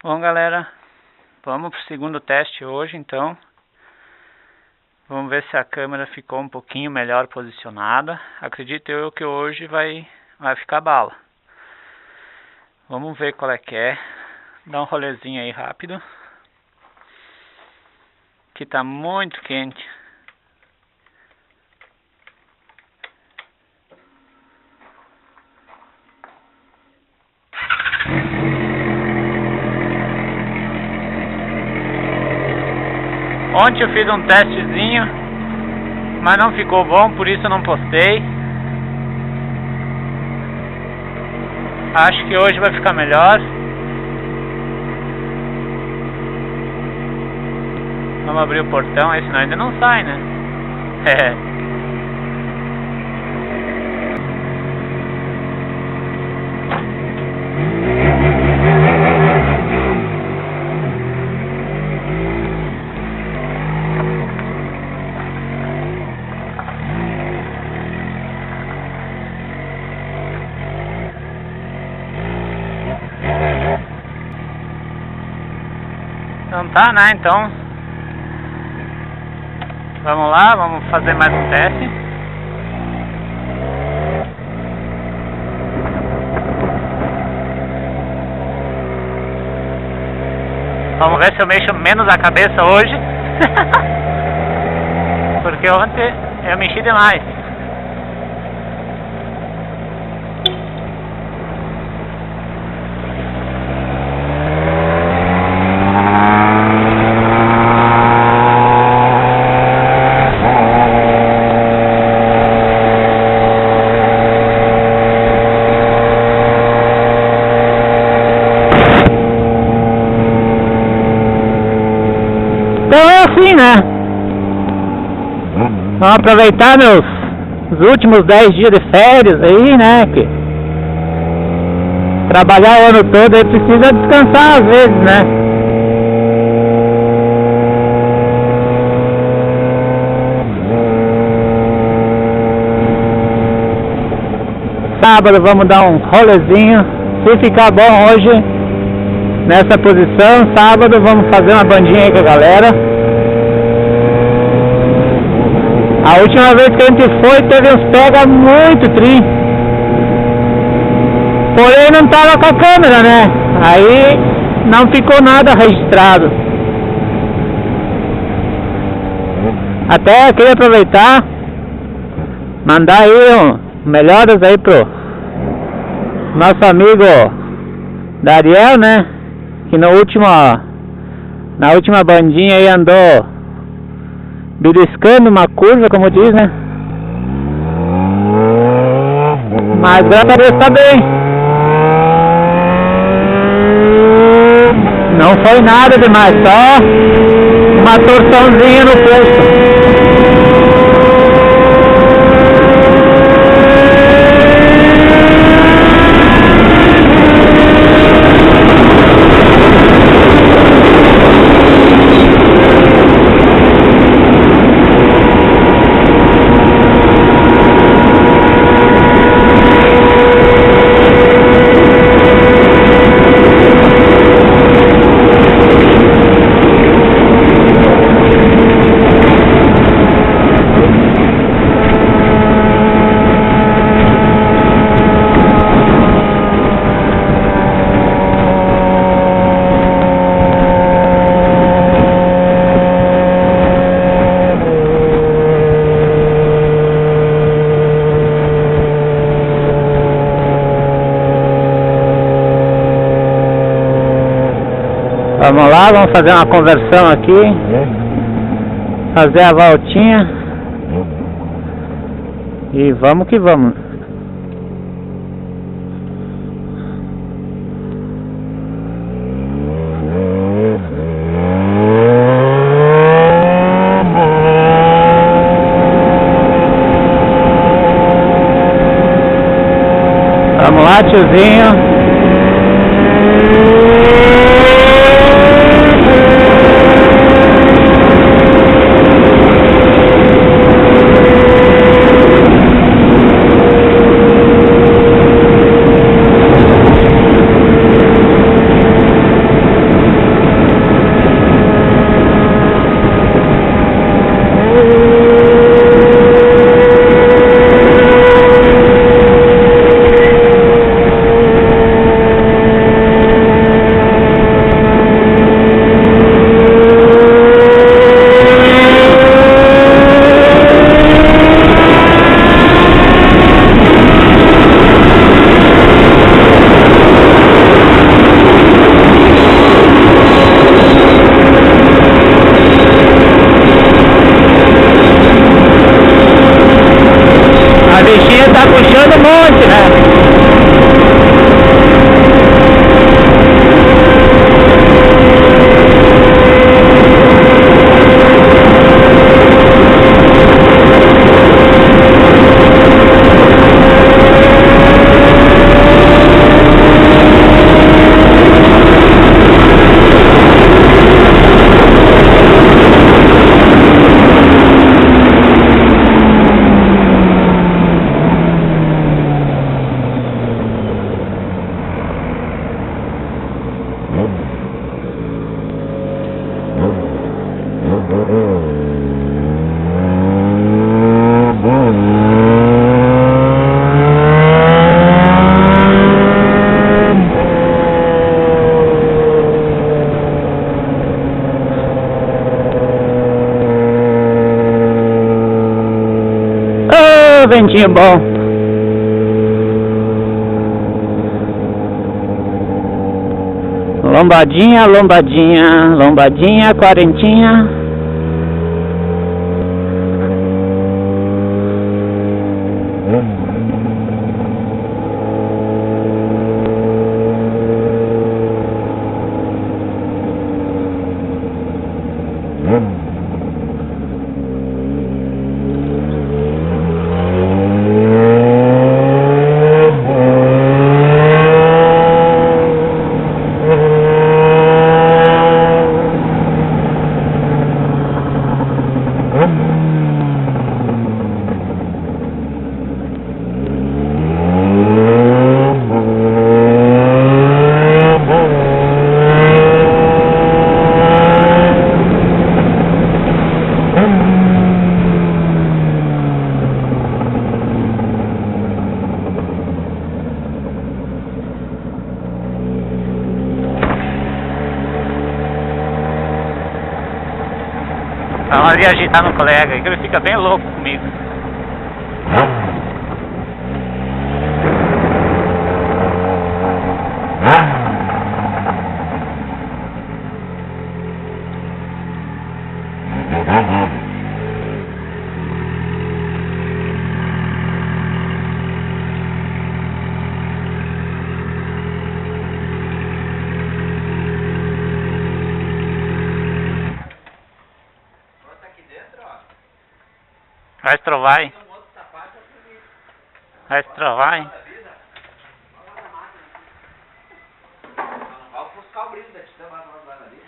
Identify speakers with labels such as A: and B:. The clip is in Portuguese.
A: Bom, galera, vamos pro segundo teste hoje, então. Vamos ver se a câmera ficou um pouquinho melhor posicionada. Acredito eu que hoje vai ficar bala. Vamos ver qual é que é. Dá um rolezinho aí rápido. Que tá muito quente. Ontem eu fiz um testezinho, mas não ficou bom, por isso eu não postei. Acho que hoje vai ficar melhor. Vamos abrir o portão, aí senão ainda não sai, né? Não tá, né? Então vamos lá, vamos fazer mais um teste. Vamos ver se eu mexo menos a cabeça hoje. Porque ontem eu mexi demais.
B: Então é assim, né? Vamos aproveitar os últimos 10 dias de férias aí, né? Que trabalhar o ano todo aí precisa descansar às vezes, né? Sábado vamos dar um rolezinho. Se ficar bom hoje nessa posição, sábado vamos fazer uma bandinha aí com a galera. A última vez que a gente foi, teve uns pega muito tri. Porém não tava com a câmera, né? Aí não ficou nada registrado. Até queria aproveitar, mandar aí melhoras aí pro nosso amigo Dariel, né? Que na última bandinha aí andou beliscando uma curva, como diz, né? Mas graças a Deus tá bem. Não foi nada demais, só uma torçãozinha no pulso. Vamos lá, vamos fazer uma conversão aqui. Fazer a voltinha. E vamos que vamos. Vamos lá, tiozinho. puxando um monte, né? Ventinho bom. Lombadinha, lombadinha, lombadinha, quarentinha.
A: Vamos ali agitar no colega aí que ele fica bem louco comigo. Vai estrovar, hein? Vai estrovar, hein?
C: Vai ofuscar o brilho da titã, mas não vai ali.